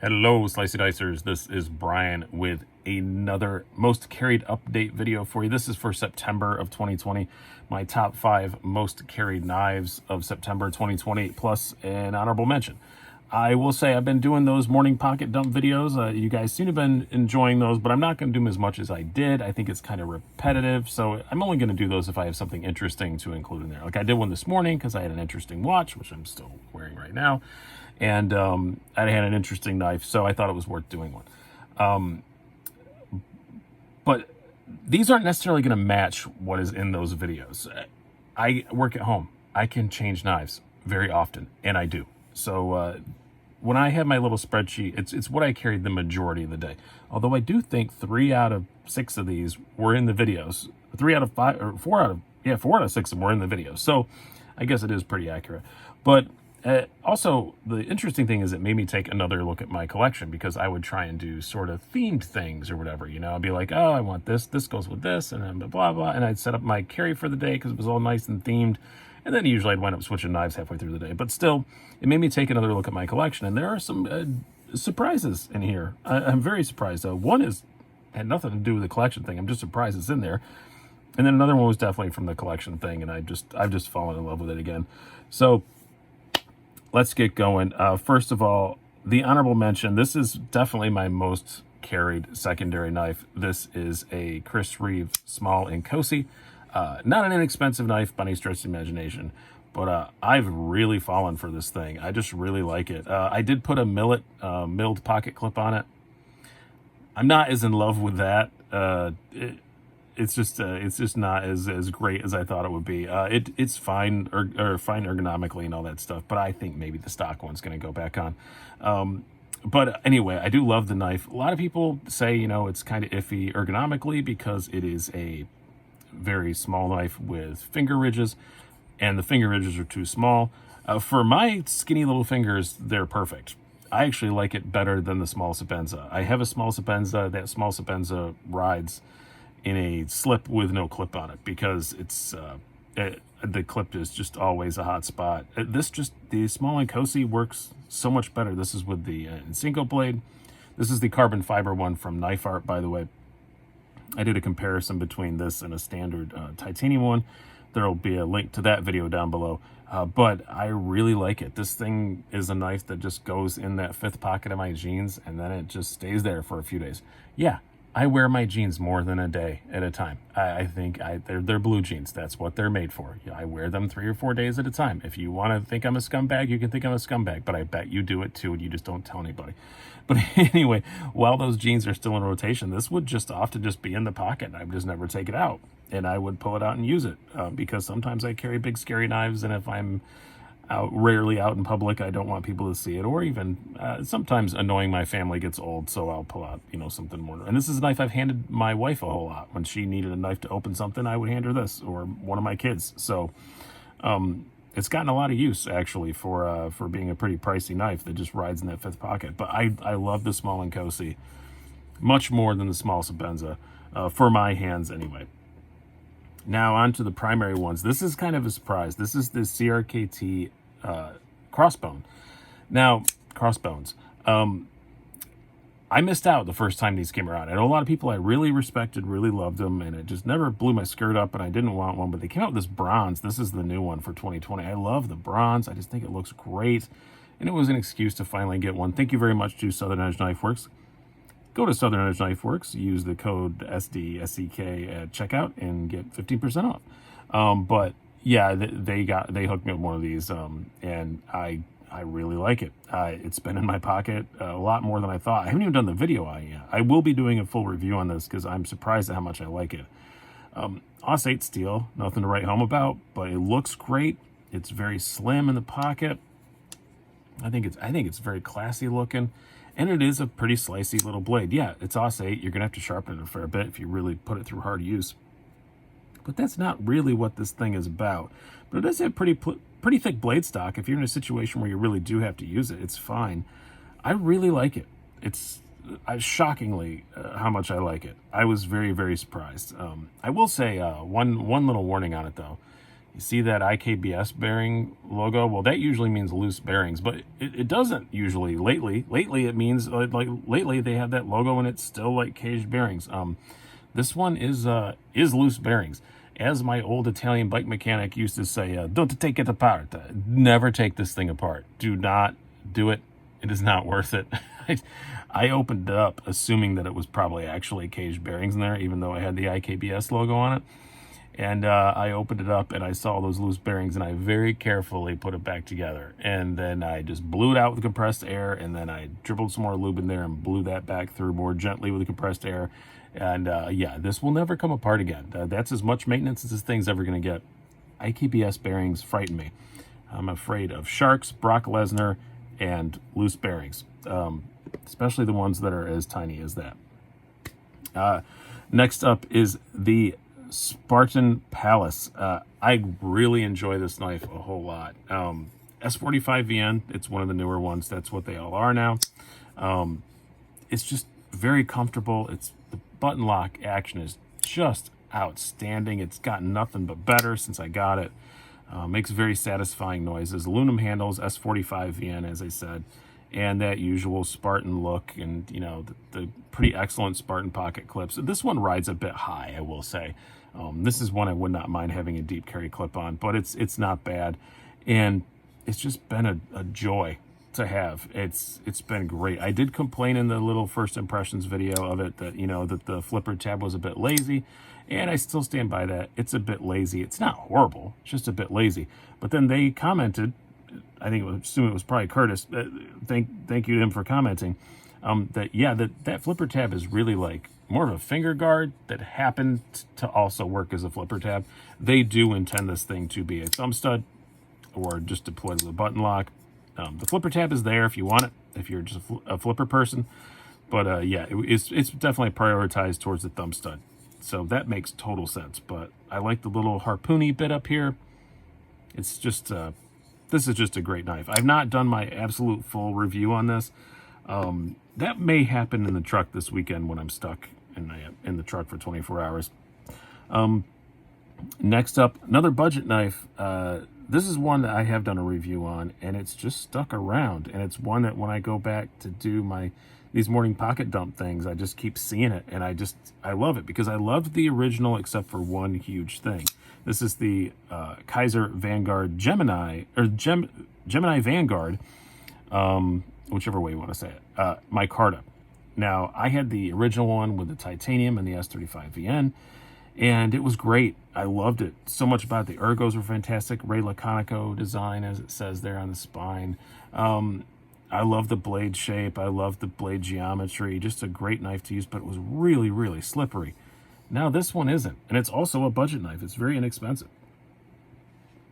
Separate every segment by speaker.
Speaker 1: Hello, Slicey Dicers. This is Brian with another most carried update video for you. This is for September of 2020. My top 5 most carried knives of September 2020, plus an honorable mention. I will say I've been doing those morning pocket dump videos. You guys seem to have been enjoying those, but I'm not going to do them as much as I did. I think it's kind of repetitive, so I'm only going to do those if I have something interesting to include in there. Like I did one this morning because I had an interesting watch, which I'm still wearing right now. And I had an interesting knife, so I thought it was worth doing one. But these aren't necessarily going to match what is in those videos. I work at home. I can change knives very often, and I do. So when I have my little spreadsheet, it's what I carried the majority of the day. Although I do think 3 out of 6 of these were in the videos. 3 out of 5, or 4 out of 6 of them were in the videos. So I guess it is pretty accurate. But also, the interesting thing is it made me take another look at my collection, because I would try and do sort of themed things or whatever, you know. I'd be like, oh, I want this goes with this, and then blah, blah, and I'd set up my carry for the day because it was all nice and themed, and then usually I'd wind up switching knives halfway through the day. But still, it made me take another look at my collection, and there are some surprises in here. I'm very surprised. One had nothing to do with the collection thing. I'm just surprised it's in there. And then another one was definitely from the collection thing, and I've just fallen in love with it again. So let's get going. First of all, the honorable mention. This is definitely my most carried secondary knife. This is a Chris Reeve small and cozy. Not an inexpensive knife by any stretch of the imagination, but I've really fallen for this thing. I just really like it. I did put a milled pocket clip on it. I'm not as in love with that. It's just not as great as I thought it would be. It's fine or fine ergonomically and all that stuff, but I think maybe the stock one's going to go back on. But anyway, I do love the knife. A lot of people say, you know, it's kind of iffy ergonomically because it is a very small knife with finger ridges, and the finger ridges are too small. For my skinny little fingers, they're perfect. I actually like it better than the small Sapenza. I have a small Sapenza. That small Sapenza rides in a slip with no clip on it because the clip is just always a hot spot. The small and cozy works so much better. This is with the Cinco blade. This is the carbon fiber one from Knife Art, by the way. I did a comparison between this and a standard titanium one. There will be a link to that video down below. But I really like it. This thing is a knife that just goes in that 5th pocket of my jeans, and then it just stays there for a few days. Yeah, I wear my jeans more than a day at a time. I think they're blue jeans. That's what they're made for. I wear them 3 or 4 days at a time. If you want to think I'm a scumbag, you can think I'm a scumbag, but I bet you do it too, and you just don't tell anybody. But anyway, while those jeans are still in rotation, this would just often just be in the pocket. I would just never take it out, and I would pull it out and use it because sometimes I carry big scary knives, and if I'm rarely out in public, I don't want people to see it, or even sometimes annoying my family gets old, so I'll pull out, you know, something more. And this is a knife I've handed my wife a whole lot. When she needed a knife to open something, I would hand her this, or one of my kids. So it's gotten a lot of use actually for being a pretty pricey knife that just rides in that 5th pocket. But I love the small and cozy much more than the small Sapenza for my hands anyway. Now on to the primary ones. This is kind of a surprise. This is the CRKT crossbone. Now, crossbones. I missed out the first time these came around. I know a lot of people I really respected, really loved them, and it just never blew my skirt up, and I didn't want one, but they came out with this bronze. This is the new one for 2020. I love the bronze. I just think it looks great, and it was an excuse to finally get one. Thank you very much to Southern Edge Knife Works. Go to Southern Edge Knife Works, use the code SDSEK at checkout, and get 15% off. But yeah, they hooked me up with one of these, and I really like it. It's been in my pocket a lot more than I thought. I haven't even done the video on it yet. I will be doing a full review on this because I'm surprised at how much I like it. Aus 8 steel, nothing to write home about, but it looks great. It's very slim in the pocket. I think it's very classy looking. And it is a pretty slicey little blade. Yeah, it's Aus 8. You're going to have to sharpen it a fair bit if you really put it through hard use. But that's not really what this thing is about. But it does have pretty thick blade stock. If you're in a situation where you really do have to use it, it's fine. I really like it. It's shockingly how much I like it. I was very, very surprised. I will say one little warning on it, though. You see that IKBS bearing logo? Well, that usually means loose bearings, but it doesn't usually. Lately it means like lately they have that logo and it's still like caged bearings. This one is loose bearings. As my old Italian bike mechanic used to say, don't take it apart. Never take this thing apart. Do not do it. It is not worth it. I opened it up assuming that it was probably actually caged bearings in there, even though I had the IKBS logo on it. And I opened it up and I saw those loose bearings and I very carefully put it back together. And then I just blew it out with compressed air, and then I dribbled some more lube in there and blew that back through more gently with the compressed air. And yeah, this will never come apart again. That's as much maintenance as this thing's ever going to get. IKBS bearings frighten me. I'm afraid of sharks, Brock Lesnar, and loose bearings, especially the ones that are as tiny as that. Next up is the Spartan Palace. I really enjoy this knife a whole lot. S45VN, it's one of the newer ones. That's what they all are now. It's just very comfortable. The button lock action is just outstanding. It's gotten nothing but better since I got it. Makes very satisfying noises. Aluminum handles, S45VN, as I said, and that usual Spartan look, and you know, the pretty excellent Spartan pocket clips. This one rides a bit high, I will say. This is one I would not mind having a deep carry clip on, but it's not bad, and it's just been a joy to have. It's been great. I did complain in the little first impressions video of it that, you know, that the flipper tab was a bit lazy, and I still stand by that. It's a bit lazy. It's not horrible, it's just a bit lazy. But then they commented, I assume it was probably Curtis, thank you to him for commenting, that yeah, that flipper tab is really like more of a finger guard that happened to also work as a flipper tab. They do intend this thing to be a thumb stud or just deployed with a button lock. The flipper tab is there if you want it, if you're just a flipper person. But yeah, it's definitely prioritized towards the thumb stud. So that makes total sense. But I like the little harpoony bit up here. It's just, this is just a great knife. I've not done my absolute full review on this. That may happen in the truck this weekend when I'm stuck in the truck for 24 hours. Next up, another budget knife. This is one that I have done a review on, and it's just stuck around. And it's one that when I go back to do these morning pocket dump things, I just keep seeing it, and I love it because I loved the original except for one huge thing. This is the Kaiser Vanguard Gemini, or Gemini Vanguard, whichever way you want to say it, micarta. Now, I had the original one with the titanium and the S35VN, and it was great. I loved it so much. About the ergos were fantastic. Ray Laconico design, as it says there on the spine. I love the blade shape. I love the blade geometry. Just a great knife to use, but it was really, really slippery. Now this one isn't, and it's also a budget knife. It's very inexpensive.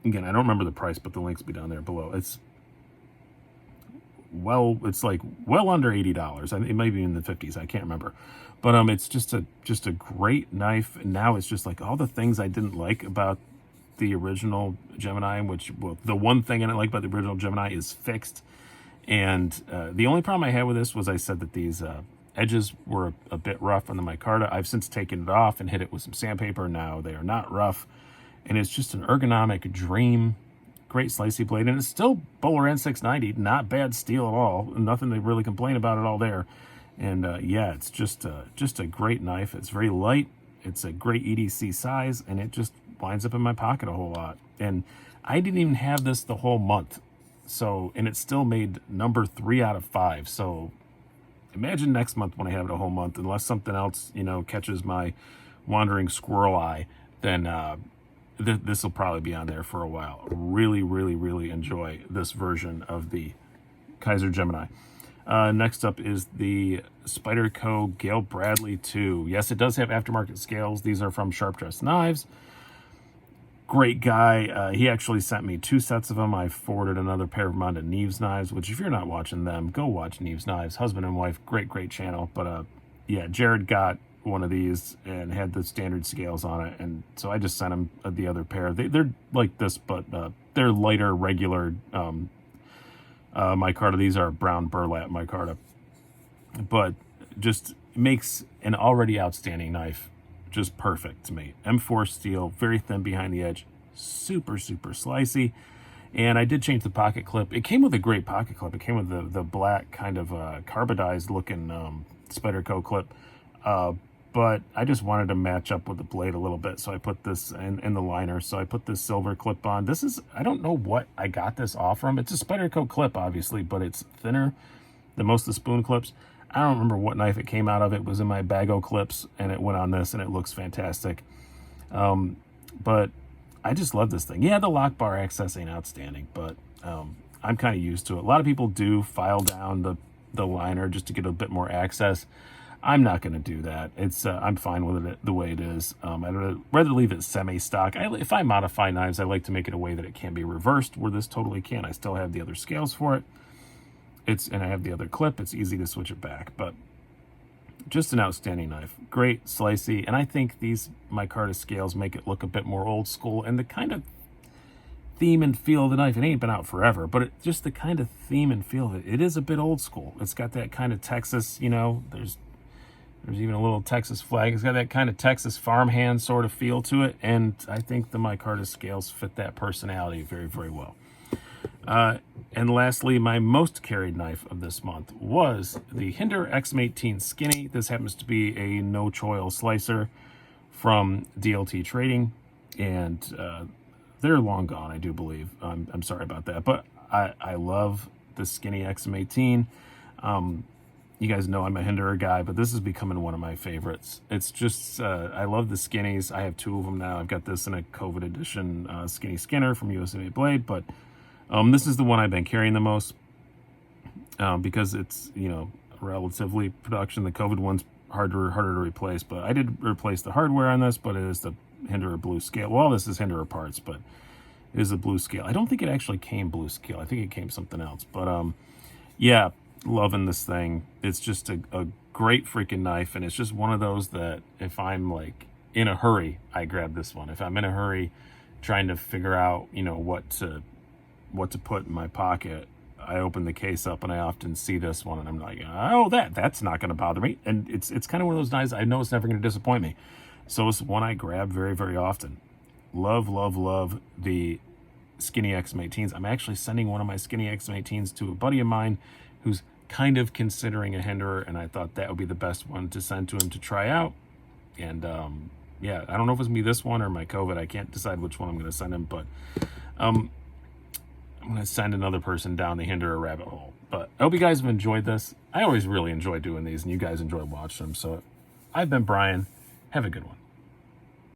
Speaker 1: Again, I don't remember the price, but the links will be down there below. It's like well under $80. It may be in the 50s. I can't remember. But it's just a great knife. And now it's just like all the things I didn't like about the original Gemini, the one thing I didn't like about the original Gemini is fixed. And the only problem I had with this was I said that these edges were a bit rough on the micarta. I've since taken it off and hit it with some sandpaper. Now they are not rough. And it's just an ergonomic dream. Great slicey blade, and it's still Bowler N690, not bad steel at all. Nothing to really complain about at all there. And yeah, it's just a great knife. It's very light. It's a great EDC size, and it just winds up in my pocket a whole lot. And I didn't even have this the whole month, and it still made number 3 out of 5. So imagine next month when I have it a whole month, unless something else, you know, catches my wandering squirrel eye, then this will probably be on there for a while. Really, really, really enjoy this version of the Kaiser Gemini. Next up is the Spyderco Galiley II. Yes, it does have aftermarket scales. These are from Sharp Dressed Knives. Great guy. He actually sent me 2 sets of them. I forwarded another pair of them onto Neves Knives, which if you're not watching them, go watch Neves Knives. Husband and wife, great channel. But yeah, Jared got one of these and had the standard scales on it, and so I just sent him the other pair. They're like this, but they're lighter, regular micarta. These are brown burlap micarta, but just makes an already outstanding knife just perfect to me. M4 steel, very thin behind the edge, super slicey. And I did change the pocket clip. It came with a great pocket clip. It came with the black kind of carbidized looking Spyderco clip. But I just wanted to match up with the blade a little bit. So I put this in the liner. So I put this silver clip on. This is, I don't know what I got this off from. It's a Spyderco clip, obviously, but it's thinner than most of the spoon clips. I don't remember what knife it came out of. It was in my Bago clips, and it went on this, and it looks fantastic. But I just love this thing. Yeah, the lock bar access ain't outstanding, but I'm kind of used to it. A lot of people do file down the liner just to get a bit more access. I'm not going to do that. It's I'm fine with it the way it is. I'd rather leave it semi-stock. If I modify knives, I like to make it a way that it can be reversed, where this totally can. I still have the other scales for it. And I have the other clip. It's easy to switch it back, but just an outstanding knife. Great, slicey, and I think these micarta scales make it look a bit more old school, and the kind of theme and feel of the knife, it ain't been out forever, but just the kind of theme and feel of it, it is a bit old school. It's got that kind of Texas, you know, there's even a little Texas flag. It's got that kind of Texas farmhand sort of feel to it, and I think the micarta scales fit that personality very well. And lastly, my most carried knife of this month was the Hinder X18 Skinny. This happens to be a no-choil slicer from DLT Trading, and they're long gone, I do believe. I'm sorry about that, but I love the Skinny XM18. You guys know I'm a Hinder guy, but this is becoming one of my favorites. It's just, I love the Skinnies. I have two of them now. I've got this in a COVID edition Skinny Skinner from USA Blade, but this is the one I've been carrying the most because it's, you know, relatively production. The COVID one's harder to replace, but I did replace the hardware on this, but it is the Hinder blue scale. Well, this is Hinder parts, but it is a blue scale. I don't think it actually came blue scale. I think it came something else, but yeah, loving this thing. It's just a great freaking knife, and it's just one of those that if I'm like in a hurry, I grab this one. If I'm in a hurry trying to figure out, you know, what to put in my pocket, I open the case up and I often see this one and I'm like, oh, that's not going to bother me. And it's kind of one of those knives I know it's never going to disappoint me. So it's one I grab very often. Love the Skinny XM18s. I'm actually sending one of my Skinny XM18s to a buddy of mine who's kind of considering a Hinder, and I thought that would be the best one to send to him to try out. And yeah, I don't know if it's going to be this one or my COVID. I can't decide which one I'm going to send him, but I'm going to send another person down the Hinder rabbit hole. But I hope you guys have enjoyed this. I always really enjoy doing these, and you guys enjoy watching them. So I've been Brian. Have a good one.